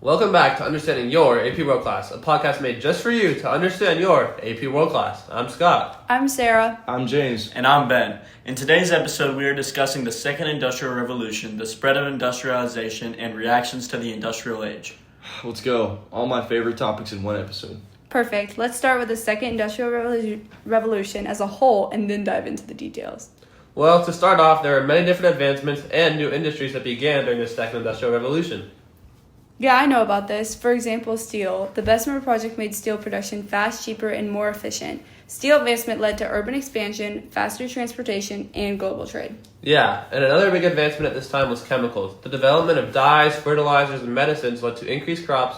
Welcome back to Understanding Your AP World Class, a podcast made just for you to understand your AP World Class. I'm Scott. I'm Sarah. I'm James. And I'm Ben. In today's episode, we are discussing the Second Industrial Revolution, the spread of industrialization, and reactions to the industrial age. Let's go. All my favorite topics in one episode. Perfect. Let's start with the Second Industrial Revolution as a whole and then dive into the details. Well, to start off, there are many different advancements and new industries that began during the Second Industrial Revolution. Yeah, I know about this. For example, steel. The Bessemer project made steel production fast, cheaper, and more efficient. Steel advancement led to urban expansion, faster transportation, and global trade. Yeah, and another big advancement at this time was chemicals. The development of dyes, fertilizers, and medicines led to increased crops,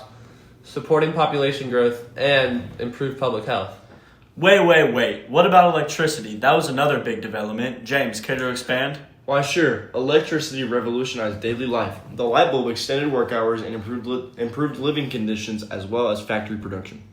supporting population growth, and improved public health. Wait. What about electricity? That was another big development. James, care to expand? Why, sure. Electricity revolutionized daily life. The light bulb extended work hours and improved living conditions as well as factory production.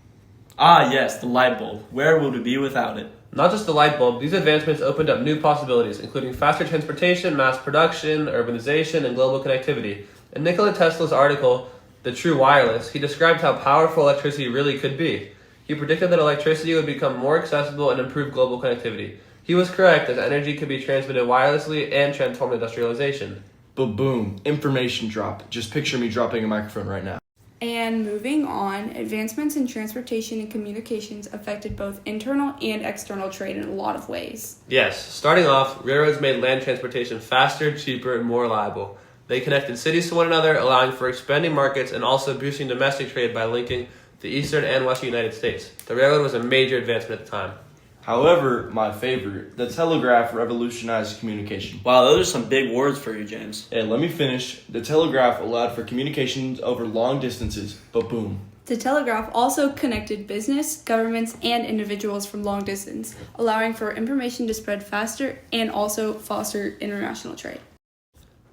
Ah, yes, the light bulb. Where would we be without it? Not just the light bulb, these advancements opened up new possibilities, including faster transportation, mass production, urbanization, and global connectivity. In Nikola Tesla's article, The True Wireless, he described how powerful electricity really could be. He predicted that electricity would become more accessible and improve global connectivity. He was correct, as energy could be transmitted wirelessly and transform industrialization. But boom, information drop. Just picture me dropping a microphone right now. And moving on, advancements in transportation and communications affected both internal and external trade in a lot of ways. Yes, starting off, railroads made land transportation faster, cheaper, and more reliable. They connected cities to one another, allowing for expanding markets and also boosting domestic trade by linking the eastern and western United States. The railroad was a major advancement at the time. However, my favorite, the telegraph revolutionized communication. Wow, those are some big words for you, James. And let me finish. The telegraph allowed for communications over long distances, but boom. The telegraph also connected business, governments, and individuals from long distance, allowing for information to spread faster and also foster international trade.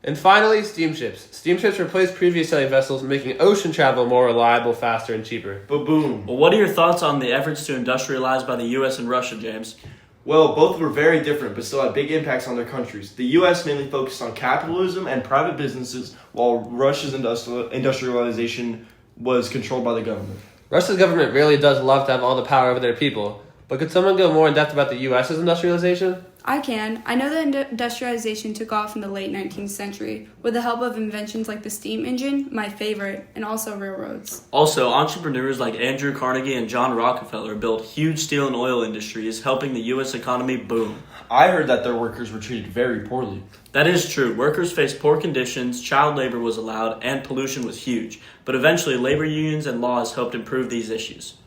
And finally, steamships. Steamships replaced previous sailing vessels, making ocean travel more reliable, faster, and cheaper. But boom. Well, what are your thoughts on the efforts to industrialize by the U.S. and Russia, James? Well, both were very different, but still had big impacts on their countries. The U.S. mainly focused on capitalism and private businesses, while Russia's industrialization was controlled by the government. Russia's government really does love to have all the power over their people. But could someone go more in depth about the U.S.'s industrialization? I can. I know that industrialization took off in the late 19th century with the help of inventions like the steam engine, my favorite, and also railroads. Also, entrepreneurs like Andrew Carnegie and John Rockefeller built huge steel and oil industries, helping the U.S. economy boom. I heard that their workers were treated very poorly. That is true. Workers faced poor conditions, child labor was allowed, and pollution was huge. But eventually, labor unions and laws helped improve these issues.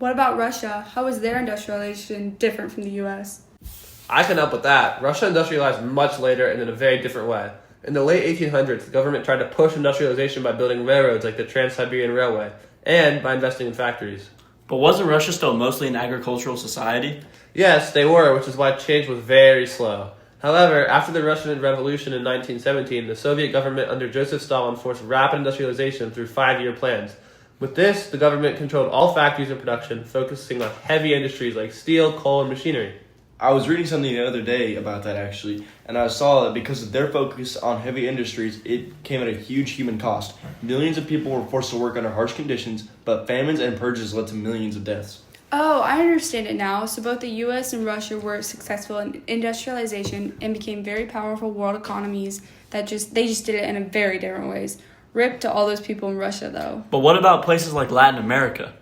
What about Russia? How was their industrialization different from the U.S.? I can help with that. Russia industrialized much later and in a very different way. In the late 1800s, the government tried to push industrialization by building railroads like the Trans-Siberian Railway and by investing in factories. But wasn't Russia still mostly an agricultural society? Yes, they were, which is why change was very slow. However, after the Russian Revolution in 1917, the Soviet government under Joseph Stalin forced rapid industrialization through 5-year plans. With this, the government controlled all factories and production, focusing on heavy industries like steel, coal, and machinery. I was reading something the other day about that actually, and I saw that because of their focus on heavy industries, it came at a huge human cost. Millions of people were forced to work under harsh conditions, but famines and purges led to millions of deaths. Oh, I understand it now. So both the U.S. and Russia were successful in industrialization and became very powerful world economies they just did it in a very different ways. Rip to all those people in Russia, though. But what about places like Latin America?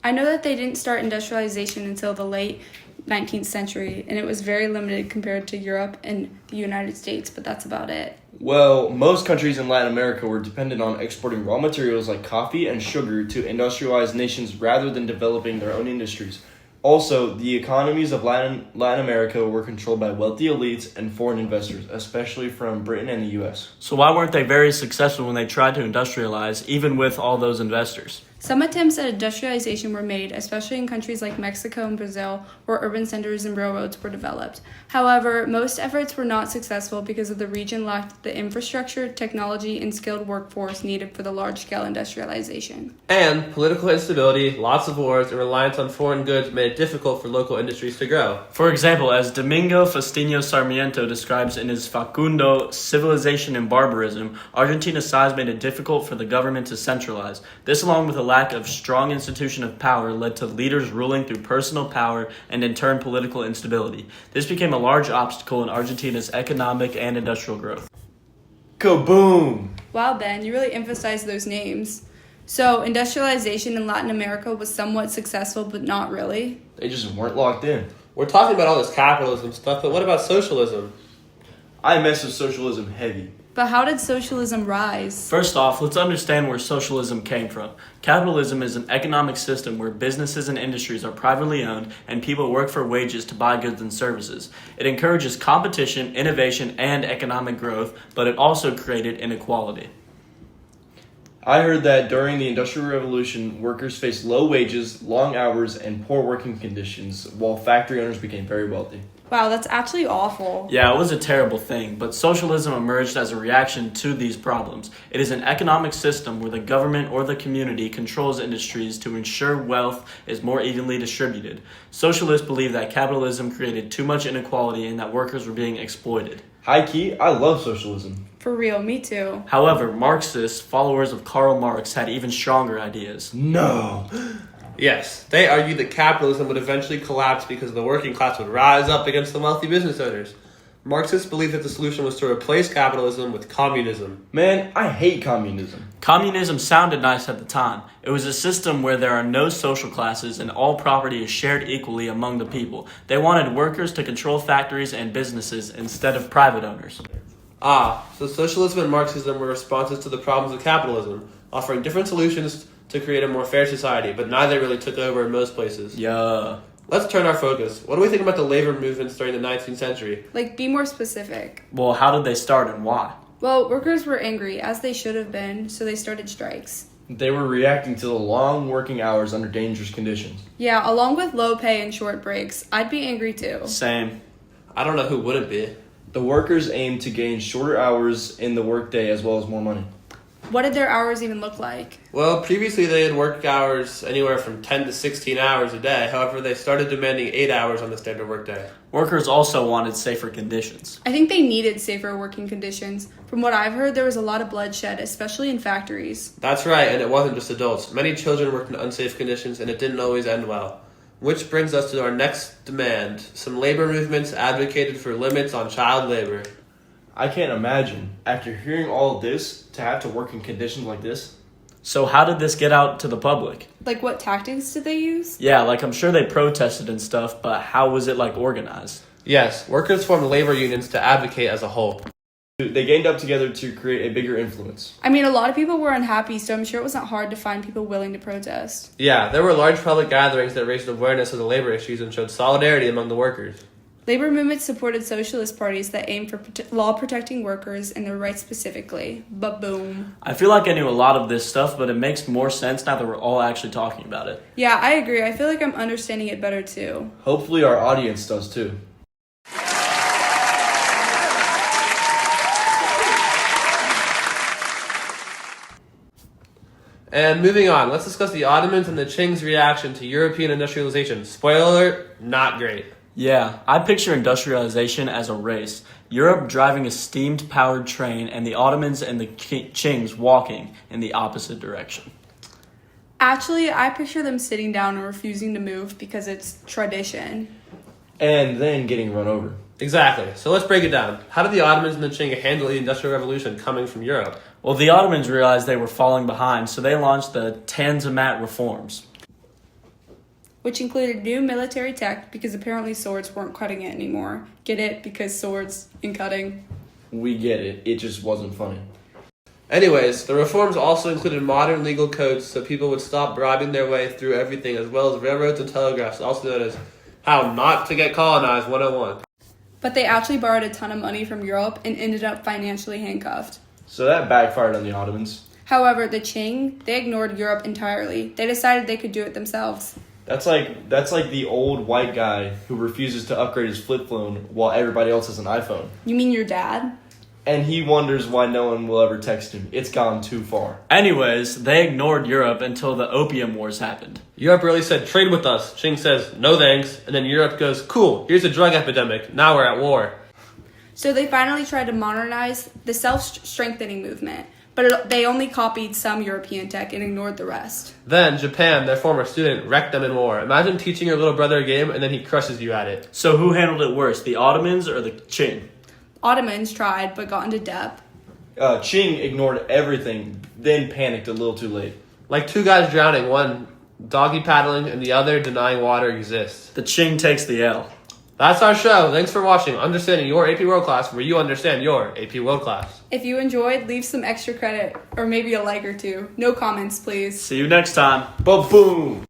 I know that they didn't start industrialization until the late 19th century, and it was very limited compared to Europe and the United States, but that's about it. Well, most countries in Latin America were dependent on exporting raw materials like coffee and sugar to industrialized nations rather than developing their own industries. Also, the economies of Latin America were controlled by wealthy elites and foreign investors, especially from Britain and the U.S. So why weren't they very successful when they tried to industrialize, even with all those investors? Some attempts at industrialization were made, especially in countries like Mexico and Brazil, where urban centers and railroads were developed. However, most efforts were not successful because of the region lacked the infrastructure, technology, and skilled workforce needed for the large-scale industrialization. And political instability, lots of wars, and reliance on foreign goods made it difficult for local industries to grow. For example, as Domingo Faustino Sarmiento describes in his Facundo, Civilization and Barbarism, Argentina's size made it difficult for the government to centralize. This, along with a lack of strong institution of power, led to leaders ruling through personal power and in turn political instability. This became a large obstacle in Argentina's economic and industrial growth. Kaboom! Wow, Ben, you really emphasized those names. So, industrialization in Latin America was somewhat successful, but not really. They just weren't locked in. We're talking about all this capitalism stuff, but what about socialism? I mess with socialism heavy. But how did socialism rise? First off, let's understand where socialism came from. Capitalism is an economic system where businesses and industries are privately owned and people work for wages to buy goods and services. It encourages competition, innovation, and economic growth, but it also created inequality. I heard that during the Industrial Revolution, workers faced low wages, long hours, and poor working conditions, while factory owners became very wealthy. Wow, that's actually awful. Yeah, it was a terrible thing, but socialism emerged as a reaction to these problems. It is an economic system where the government or the community controls industries to ensure wealth is more evenly distributed. Socialists believe that capitalism created too much inequality and that workers were being exploited. High key, I love socialism. For real, me too. However, Marxists, followers of Karl Marx, had even stronger ideas. No! Yes, they argued that capitalism would eventually collapse because the working class would rise up against the wealthy business owners. Marxists believed that the solution was to replace capitalism with communism. Man, I hate communism. Communism sounded nice at the time. It was a system where there are no social classes and all property is shared equally among the people. They wanted workers to control factories and businesses instead of private owners. So socialism and Marxism were responses to the problems of capitalism, offering different solutions to create a more fair society, but neither really took over in most places. Yeah. Let's turn our focus. What do we think about the labor movements during the 19th century? Like, be more specific. Well, how did they start and why? Well, workers were angry, as they should have been, so they started strikes. They were reacting to the long working hours under dangerous conditions. Yeah, along with low pay and short breaks. I'd be angry too. Same. I don't know who wouldn't be. The workers aimed to gain shorter hours in the workday as well as more money. What did their hours even look like? Well, previously they had work hours anywhere from 10 to 16 hours a day. However, they started demanding 8 hours on the standard workday. Workers also wanted safer conditions. I think they needed safer working conditions. From what I've heard, there was a lot of bloodshed, especially in factories. That's right, and it wasn't just adults. Many children worked in unsafe conditions, and it didn't always end well. Which brings us to our next demand. Some labor movements advocated for limits on child labor. I can't imagine, after hearing all of this, to have to work in conditions like this. So how did this get out to the public? Like, what tactics did they use? Yeah, like I'm sure they protested and stuff, but how was it organized? Yes, workers formed labor unions to advocate as a whole. They gained up together to create a bigger influence. I mean, a lot of people were unhappy, so I'm sure it wasn't hard to find people willing to protest. Yeah, there were large public gatherings that raised awareness of the labor issues and showed solidarity among the workers. Labor movements supported socialist parties that aimed for law protecting workers and their rights specifically. But boom. I feel like I knew a lot of this stuff, but it makes more sense now that we're all actually talking about it. Yeah, I agree. I feel like I'm understanding it better too. Hopefully our audience does too. And moving on, let's discuss the Ottomans and the Qing's reaction to European industrialization. Spoiler alert, not great. Yeah, I picture industrialization as a race. Europe driving a steam-powered train and the Ottomans and the Qings walking in the opposite direction. Actually, I picture them sitting down and refusing to move because it's tradition. And then getting run over. Exactly. So let's break it down. How did the Ottomans and the Qing handle the Industrial Revolution coming from Europe? Well, the Ottomans realized they were falling behind, so they launched the Tanzimat reforms, which included new military tech because apparently swords weren't cutting it anymore. Get it? Because swords and cutting. We get it. It just wasn't funny. Anyways, the reforms also included modern legal codes so people would stop bribing their way through everything, as well as railroads and telegraphs, also known as How Not to Get Colonized 101. But they actually borrowed a ton of money from Europe and ended up financially handcuffed. So that backfired on the Ottomans. However, the Qing, they ignored Europe entirely. They decided they could do it themselves. That's like the old white guy who refuses to upgrade his flip phone while everybody else has an iPhone. You mean your dad? And he wonders why no one will ever text him. It's gone too far. Anyways, they ignored Europe until the Opium Wars happened. Europe really said, trade with us. Qing says, no thanks. And then Europe goes, cool, here's a drug epidemic. Now we're at war. So they finally tried to modernize the self-strengthening movement, but they only copied some European tech and ignored the rest. Then Japan, their former student, wrecked them in war. Imagine teaching your little brother a game and then he crushes you at it. So who handled it worse, the Ottomans or the Qing? Ottomans tried, but got into debt. Qing ignored everything, then panicked a little too late. Like two guys drowning, one doggy paddling and the other denying water exists. The Qing takes the L. That's our show. Thanks for watching Understanding Your AP World Class, where you understand your AP World Class. If you enjoyed, leave some extra credit, or maybe a like or two. No comments, please. See you next time. Ba-boom!